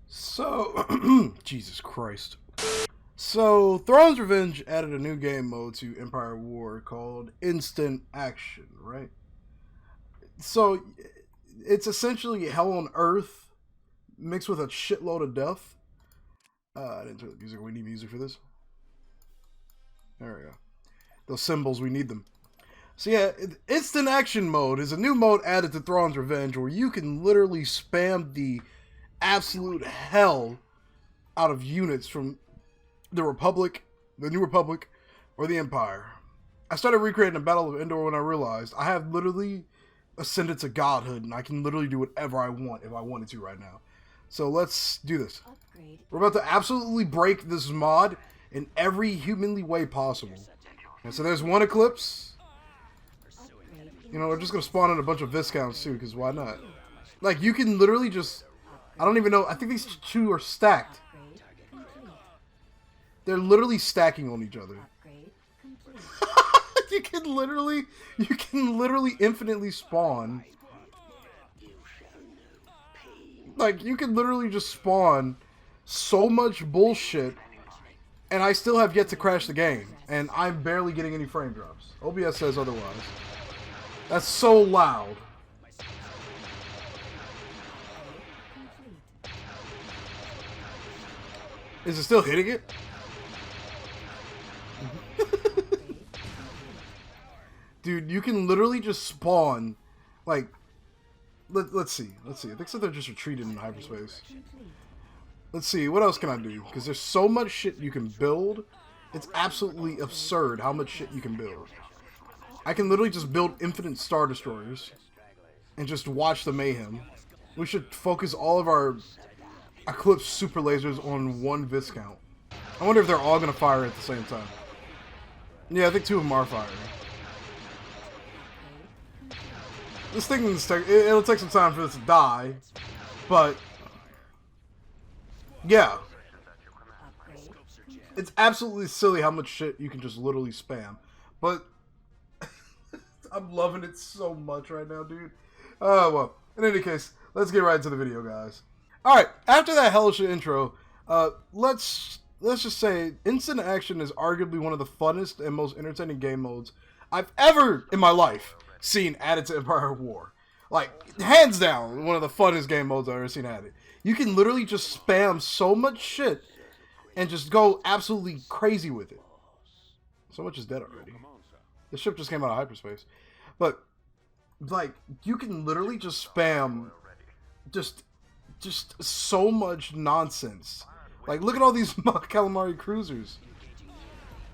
So, Jesus Christ. So, Thrawns Revenge added a new game mode to Empire War called Instant Action, right? So, it's essentially Hell on Earth mixed with a shitload of death. I didn't turn the music. We need music for this. There we go. Those symbols, we need them. So yeah, Instant Action Mode is a new mode added to Thrawns Revenge where you can literally spam the absolute hell out of units from the Republic, the New Republic, or the Empire. I started recreating the Battle of Endor when I realized I have literally ascended to godhood and I can literally do whatever I want if I wanted to right now. So let's do this. We're about to absolutely break this mod in every humanly way possible. And so there's one Eclipse. You know, we're just going to spawn in a bunch of Viscounts too, because why not? Like, you can literally just... I don't even know. I think these two are stacked. They're literally stacking on each other. You can literally infinitely spawn. Like, you can literally just spawn so much bullshit, and I still have yet to crash the game, and I'm barely getting any frame drops. OBS says otherwise. That's so loud. Is it still hitting it? Dude, you can literally just spawn, like, let's see. I think so they're just retreated in hyperspace. Let's see, what else can I do? Because there's so much shit you can build. It's absolutely absurd how much shit you can build. I can literally just build infinite Star Destroyers and just watch the mayhem. We should focus all of our Eclipse super lasers on one Viscount. I wonder if they're all going to fire at the same time. Yeah, I think two of them are firing. This thing, it'll take some time for this to die, but yeah. It's absolutely silly how much shit you can just literally spam. But I'm loving it so much right now, dude. Oh, well. In any case, let's get right into the video, guys. Alright, after that hellish intro, let's just say Instant Action is arguably one of the funnest and most entertaining game modes I've ever, in my life, seen added to Empire War. Like, hands down, one of the funnest game modes I've ever seen added. You can literally just spam so much shit and just go absolutely crazy with it. So much is dead already. The ship just came out of hyperspace. But, like, you can literally just spam just so much nonsense. Like, look at all these calamari cruisers.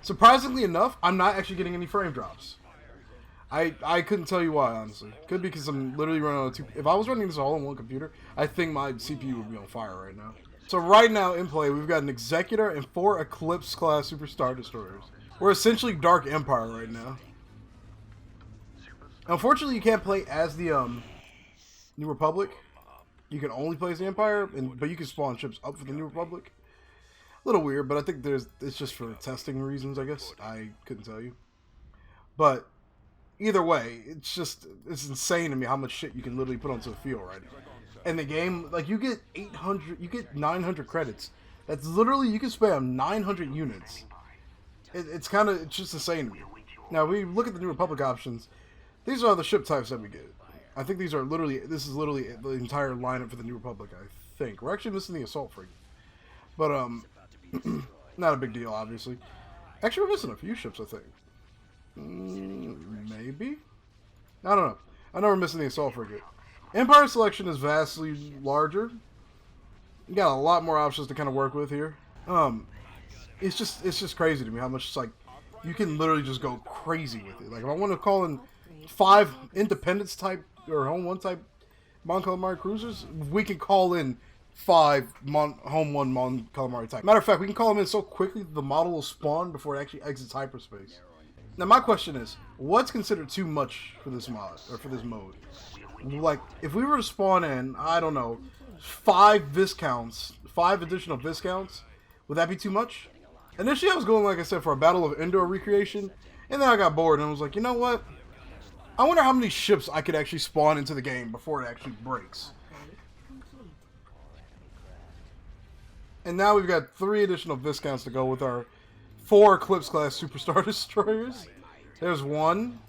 Surprisingly enough, I'm not actually getting any frame drops. I couldn't tell you why, honestly. Could be because I'm literally running on two... If I was running this all on one computer, I think my CPU would be on fire right now. So right now in play, we've got an Executor and 4 Eclipse-class Super Star Destroyers. We're essentially Dark Empire right now. Unfortunately, you can't play as the New Republic. You can only play as the Empire, but you can spawn ships up for the New Republic. A little weird, but I think it's just for testing reasons, I guess. I couldn't tell you. But either way, it's insane to me how much shit you can literally put onto the field right now. And the game, like, you get 900 credits. That's literally, you can spam 900 units. It's just insane to me. Now, we look at the New Republic options. These are the ship types that we get. I think this is literally the entire lineup for the New Republic, I think. We're actually missing the Assault Frigate. But, not a big deal, obviously. Actually, we're missing a few ships, I think. Maybe? I don't know. I know we're missing the Assault Frigate. Empire selection is vastly larger. You got a lot more options to kind of work with here. It's just crazy to me how much, like, you can literally just go crazy with it. Like, if I want to call in 5 Independence type or Home 1 type Mon Calamari cruisers, we can call in 5 Home 1 Mon Calamari type. Matter of fact, we can call them in so quickly that the model will spawn before it actually exits hyperspace. Now, my question is, what's considered too much for this mod, or for this mode? Like, if we were to spawn in, I don't know, 5 Viscounts, 5 additional Viscounts, would that be too much? Initially, I was going, like I said, for a Battle of Endor recreation, and then I got bored and I was like, you know what? I wonder how many ships I could actually spawn into the game before it actually breaks. And now we've got 3 additional Viscounts to go with our 4 Eclipse class Superstar Destroyers. There's 1.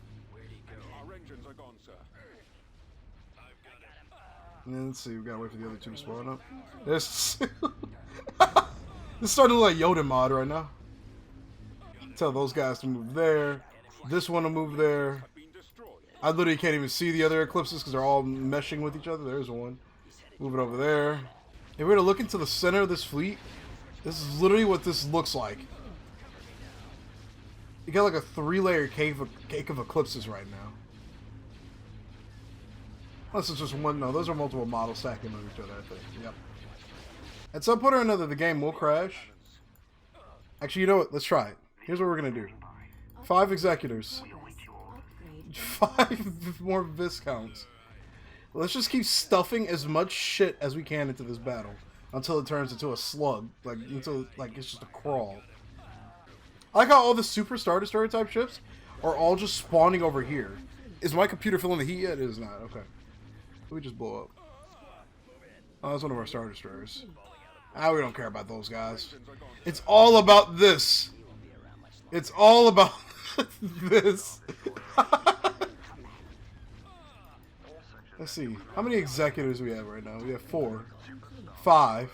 And then let's see, we gotta wait for the other 2 to spawn up. There's 2. This is starting to look like Yoda mod right now. Tell those guys to move there. This one to move there. I literally can't even see the other Eclipses because they're all meshing with each other. There's one. Move it over there. If we were to look into the center of this fleet, this is literally what this looks like. You got like a 3-layer cake of Eclipses right now. Unless it's just one. No, those are multiple models stacking on each other, I think. Yep. At some point or another, the game will crash. Actually, you know what? Let's try it. Here's what we're going to do. 5 Executors. 5 more Viscounts. Let's just keep stuffing as much shit as we can into this battle until it turns into a slug, until it's just a crawl. I like how all the Super Star Destroyer type ships are all just spawning over here. Is my computer feeling the heat yet? It is not. Okay. We just blow up. Oh, that's one of our Star Destroyers. Ah, we don't care about those guys. It's all about this. It's all about this. Let's see. How many Executors do we have right now? We have 4. 5.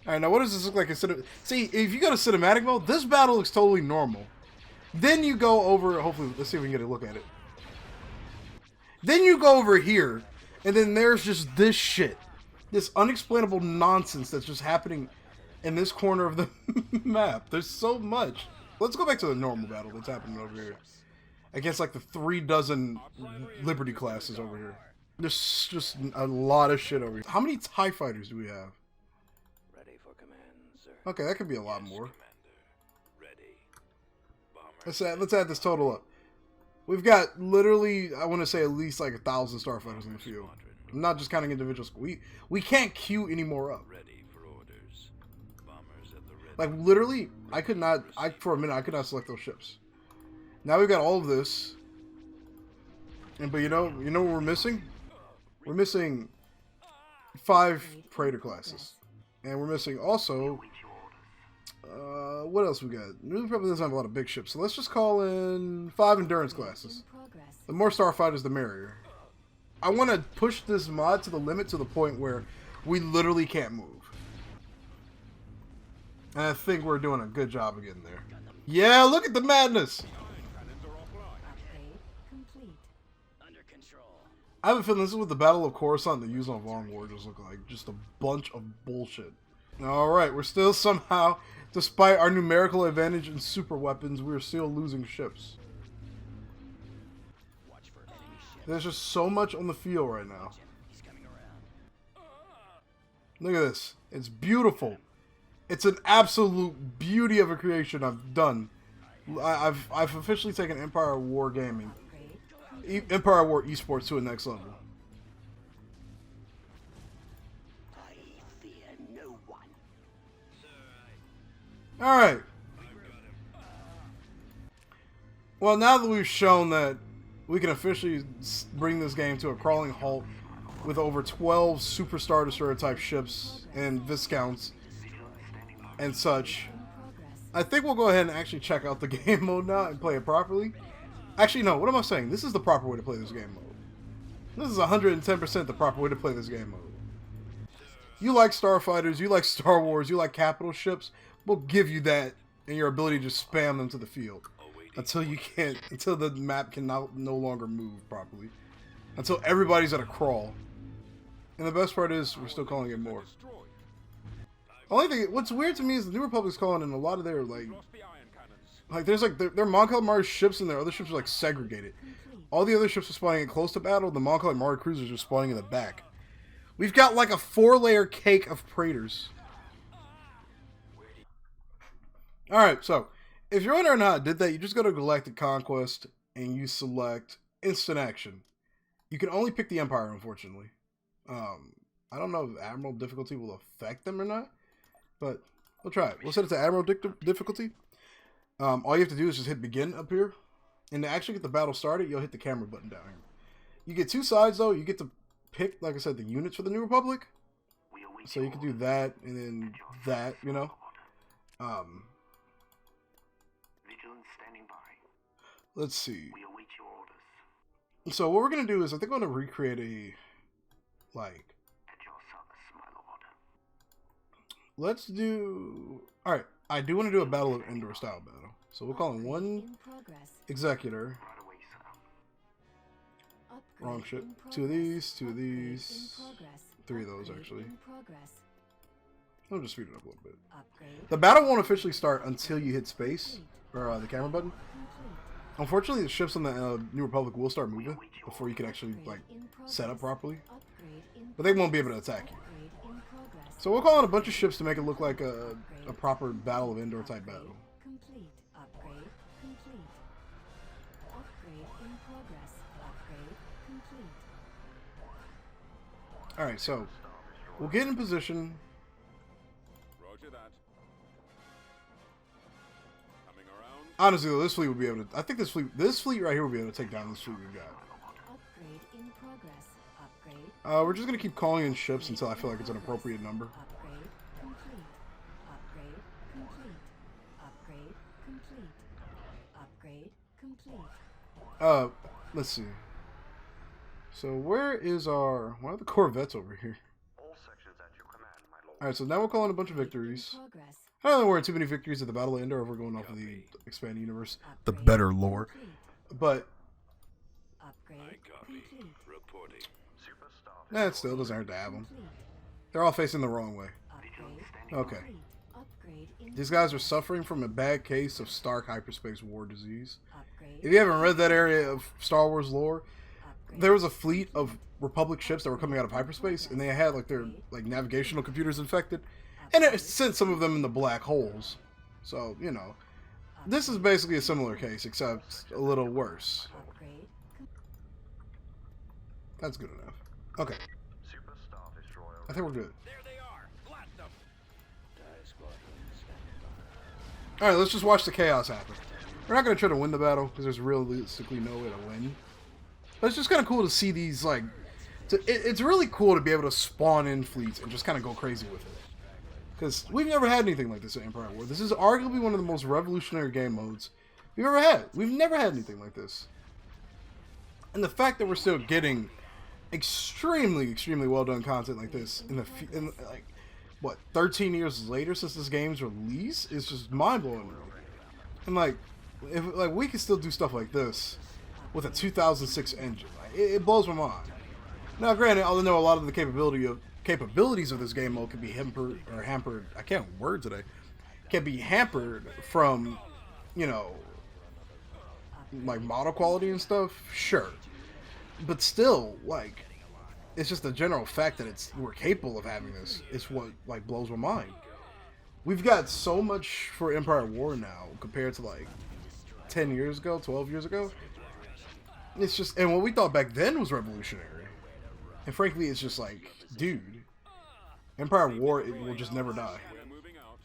Alright, now what does this look like instead of... See, if you go to cinematic mode, this battle looks totally normal. Then you go over... Hopefully, let's see if we can get a look at it. Then you go over here, and then there's just this shit. This unexplainable nonsense that's just happening in this corner of the map. There's so much. Let's go back to the normal battle that's happening over here. Against like the 3 dozen Liberty classes over here. There's just a lot of shit over here. How many TIE fighters do we have? Ready for command, sir. Okay, that could be a lot more. Ready. Let's add this total up. We've got literally, I want to say at least like 1,000 starfighters in the field. I'm not just counting individuals. We can't queue any more up. Ready for orders. Bombers at the ready. Like literally, I could not. For a minute, I could not select those ships. Now we've got all of this. But you know what we're missing? We're missing 5 Praetor classes, and we're missing also. What else we got? We probably doesn't have a lot of big ships, so let's just call in 5 endurance classes. The more starfighters, the merrier. I want to push this mod to the limit, to the point where we literally can't move. And I think we're doing a good job of getting there. Yeah, look at the madness! I have a feeling this is what the Battle of Coruscant and the Yuzon Vong War just look like. Just a bunch of bullshit. Alright, we're still somehow, despite our numerical advantage in super weapons, we're still losing ships. There's just so much on the field right now. Look at this. It's beautiful. It's an absolute beauty of a creation I've done. I've officially taken Empire War Gaming, Empire War Esports to a next level. Alright. Well, now that we've shown that we can officially bring this game to a crawling halt with over 12 Super Star Destroyer type ships and Viscounts and such, I think we'll go ahead and actually check out the game mode now and play it properly. Actually, no, what am I saying? This is the proper way to play this game mode. This is 110% the proper way to play this game mode. You like Starfighters, you like Star Wars, you like capital ships, we'll give you that and your ability to spam them to the field. Until you can't, until the map can no longer move properly. Until everybody's at a crawl. And the best part is, we're still calling it more. Only thing, what's weird to me is the New Republic's calling in a lot of their, like there's like, their Mon Calamari ships and their other ships are like segregated. All the other ships are spawning in close to battle, the Mon Calamari cruisers are spawning in the back. We've got like a 4-layer cake of Praetors. Alright, so, if you're wondering how I did that, you just go to Galactic Conquest and you select Instant Action. You can only pick the Empire, unfortunately. I don't know if Admiral difficulty will affect them or not, but we'll try it. We'll set it to Admiral difficulty. All you have to do is just hit Begin up here, and to actually get the battle started, you'll hit the camera button down here. You get 2 sides, though. You get to pick, like I said, the units for the New Republic, So you can do that and then that, you know. Vigilance standing by. Let's see. We await your orders. So what we're gonna do is I think I'm gonna recreate a like. At your service, my lord. Let's do. All right. I do want to do a Battle of Endor style battle. So we'll call him one executor. Right away, sir. Wrong shit. Two of these. Three of those actually. I'll just speed it up a little bit. The battle won't officially start until you hit space or the camera button. Unfortunately, the ships on the New Republic will start moving before you can actually like set up properly, but they won't be able to attack you. So we'll call in a bunch of ships to make it look like a proper Battle of Endor type battle. Alright, so we'll get in position. Roger that. Coming around. Honestly, though, this fleet will be able to. I think this fleet right here will be able to take down this fleet we've got. We're just gonna keep calling in ships until I feel like it's an appropriate number. Let's see. So where are the Corvettes over here? All sections at your command, my lord. Alright, so now we're calling a bunch of victories. I don't think we're in too many victories at the Battle of Endor if we're going off of the expanded universe. The better lore. But I copy. Reporting. Superstar. it still doesn't hurt to have them. They're all facing the wrong way. Okay. These guys are suffering from a bad case of Stark hyperspace war disease. If you haven't read that area of Star Wars lore, there was a fleet of Republic ships that were coming out of hyperspace, and they had like their navigational computers infected, and it sent some of them in the black holes. So, you know, this is basically a similar case, except a little worse. That's good enough. Okay, Superstar destroyer. I think we're good. There they are. Blast them. Die squadron standing by. Alright, let's just watch the chaos happen. We're not going to try to win the battle, because there's realistically no way to win. But it's just kind of cool to see these, like... It's really cool to be able to spawn in fleets and just kind of go crazy with it. Because we've never had anything like this in Empire War. This is arguably one of the most revolutionary game modes we've ever had. We've never had anything like this. And the fact that we're still getting extremely well done content like this in like, what, 13 years later since this game's release is just mind-blowing. And like, if we can still do stuff like this with a 2006 engine, like, it blows my mind. Now, granted, although a lot of the capabilities of this game mode can be hampered. I can't word today. Can be hampered from, you know, like model quality and stuff. Sure, but still, like, it's just the general fact that we're capable of having this. It's what like blows my mind. We've got so much for Empire War now compared to like 10 years ago, 12 years ago. It's just, and what we thought back then was revolutionary. And frankly, it's just like, dude, Empire War, it will just never die. We're moving out.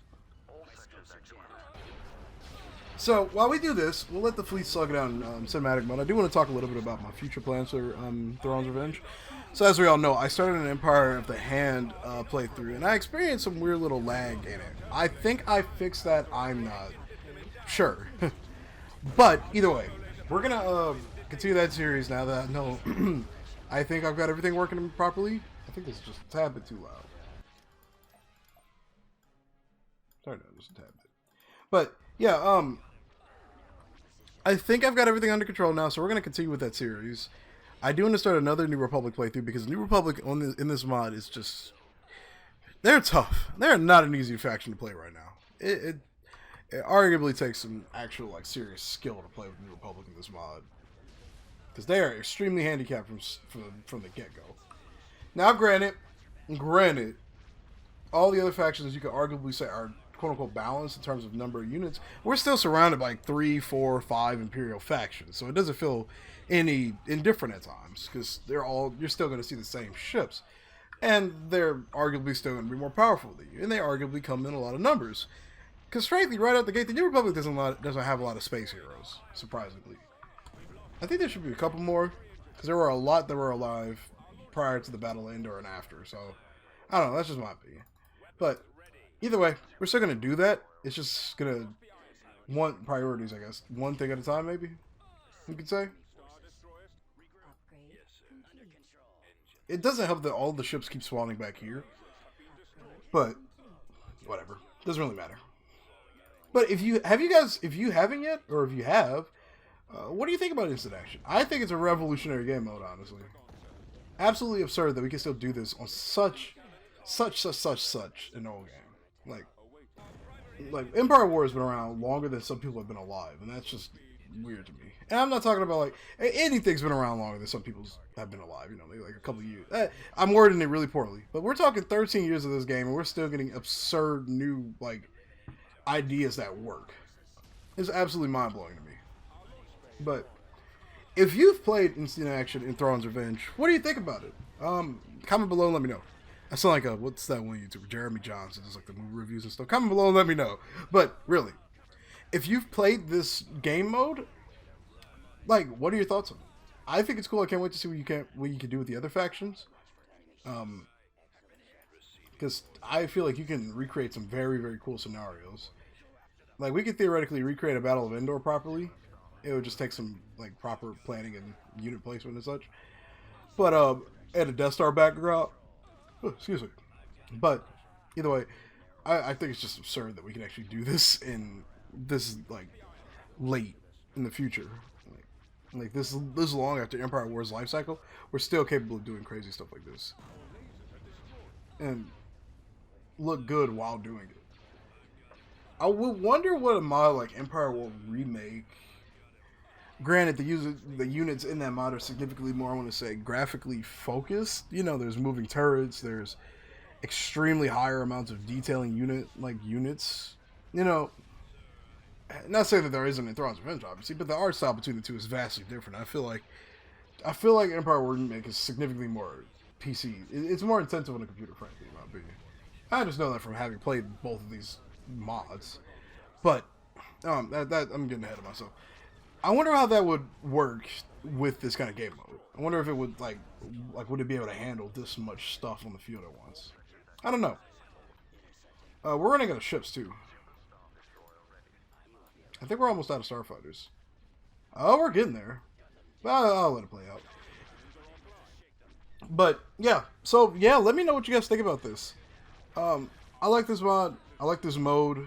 All sections at command. So, while we do this, we'll let the fleet slug it out in cinematic mode. I do want to talk a little bit about my future plans for Thrawns Revenge. So, as we all know, I started an Empire of the Hand playthrough, and I experienced some weird little lag in it. I think I fixed that. I'm not sure. But, either way, we're going to continue that series now that I know I think I've got everything working properly. I think this is just a tad bit too loud. Sorry, no, just a tad bit. But, yeah, I think I've got everything under control now, so we're going to continue with that series. I do want to start another New Republic playthrough, because New Republic in this mod is just... They're tough. They're not an easy faction to play right now. It arguably takes some actual, like, serious skill to play with New Republic in this mod. Because they are extremely handicapped from the get-go. Now, granted, all the other factions you could arguably say are quote-unquote balanced in terms of number of units. We're still surrounded by 3, 4, 5 Imperial factions, so it doesn't feel any indifferent at times, because you're still going to see the same ships. And they're arguably still going to be more powerful than you, and they arguably come in a lot of numbers. Because frankly, right out the gate, the New Republic doesn't have a lot of space heroes, surprisingly. I think there should be a couple more, because there were a lot that were alive prior to the Battle of Endor and after, so I don't know. That's just my opinion. But either way, we're still gonna do that. It's just gonna want priorities, I guess. One thing at a time, maybe you could say. It doesn't help that all the ships keep spawning back here, but whatever. Doesn't really matter. But if you haven't yet, or if you have, what do you think about instant action? I think it's a revolutionary game mode, honestly. Absolutely absurd that we can still do this on such an old game. Like Empire War has been around longer than some people have been alive, and that's just weird to me. And I'm not talking about like anything's been around longer than some people have been alive. You know, maybe like a couple of years. I'm wording it really poorly, but we're talking 13 years of this game, and we're still getting absurd new like ideas that work. It's absolutely mind blowing to me. But if you've played instant action in Thrawns Revenge, what do you think about it? Comment below and let me know. I sound like what's that one YouTuber, Jeremy Johnson, does like the movie reviews and stuff. Comment below and let me know. But really, if you've played this game mode, like, what are your thoughts on it? I think it's cool. I can't wait to see what you can do with the other factions. Because I feel like you can recreate some very, very cool scenarios. Like, we could theoretically recreate a Battle of Endor properly. It would just take some like proper planning and unit placement and such. But add a Death Star background. Oh, excuse me. But either way, I think it's just absurd that we can actually do this in this like late in the future. Like this long after Empire War's life cycle, we're still capable of doing crazy stuff like this. And look good while doing it. I would wonder what a mod like Empire War Remake. Granted, the units in that mod are significantly more, I want to say, graphically focused. You know, there's moving turrets, there's extremely higher amounts of detailing units. You know, not saying that there isn't in Thrawns Revenge, obviously, but the art style between the two is vastly different. I feel like Empire War Remake is significantly more PC. It's more intensive on a computer, frankly, in my opinion. I just know that from having played both of these mods. But that I'm getting ahead of myself. I wonder how that would work with this kind of game mode. I wonder if it would like would it be able to handle this much stuff on the field at once? I don't know. We're running out of ships too. I think we're almost out of starfighters. Oh, we're getting there. I'll let it play out. But yeah, so yeah, let me know what you guys think about this. I like this mod. I like this mode.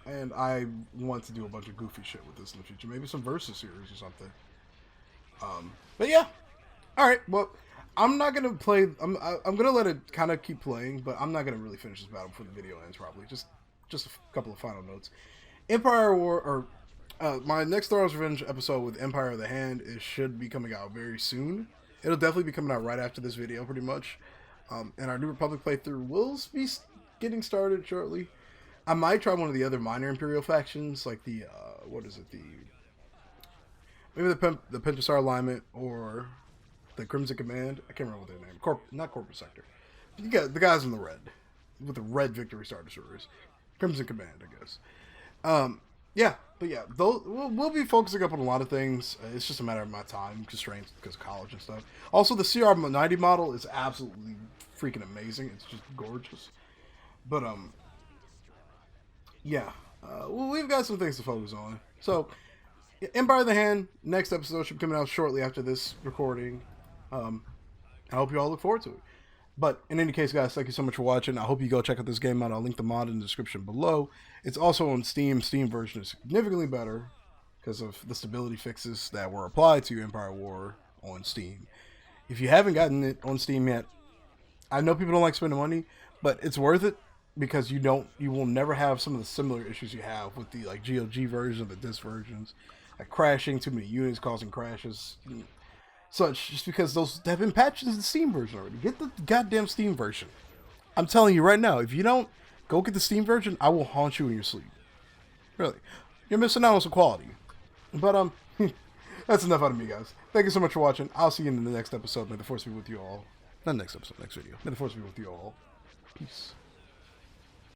And I want to do a bunch of goofy shit with this in the future. Maybe some versus series or something. But yeah. Alright, well, I'm not going to play... I'm going to let it kind of keep playing, but I'm not going to really finish this battle before the video ends, probably. Just a couple of final notes. Empire War... or my next Thrawns Revenge episode with Empire of the Hand should be coming out very soon. It'll definitely be coming out right after this video, pretty much. And our New Republic playthrough will be getting started shortly. I might try one of the other minor Imperial factions, like the, what is it, maybe the Pentasar Alignment, or the Crimson Command. I can't remember what their name, not Corporate Sector. You got the guys in the red, with the red Victory Star Destroyers. Crimson Command, I guess. Yeah, but yeah, we'll be focusing up on a lot of things. It's just a matter of my time constraints because of college and stuff. Also, the CR90 model is absolutely freaking amazing. It's just gorgeous. But, yeah, well, we've got some things to focus on. So, Empire of the Hand, next episode should be coming out shortly after this recording. I hope you all look forward to it. But in any case, guys, thank you so much for watching. I hope you go check out this game out. I'll link the mod in the description below. It's also on Steam. Steam version is significantly better because of the stability fixes that were applied to Empire War on Steam. If you haven't gotten it on Steam yet, I know people don't like spending money, but it's worth it. Because you will never have some of the similar issues you have with the like GOG version, the disc versions, like crashing, too many units causing crashes, such. Just because those have been patched into the Steam version already. Get the goddamn Steam version. I'm telling you right now, if you don't go get the Steam version, I will haunt you in your sleep. Really, you're missing out on some quality. But that's enough out of me, guys. Thank you so much for watching. I'll see you in the next episode. May the Force be with you all. Not next episode, next video. May the Force be with you all. Peace.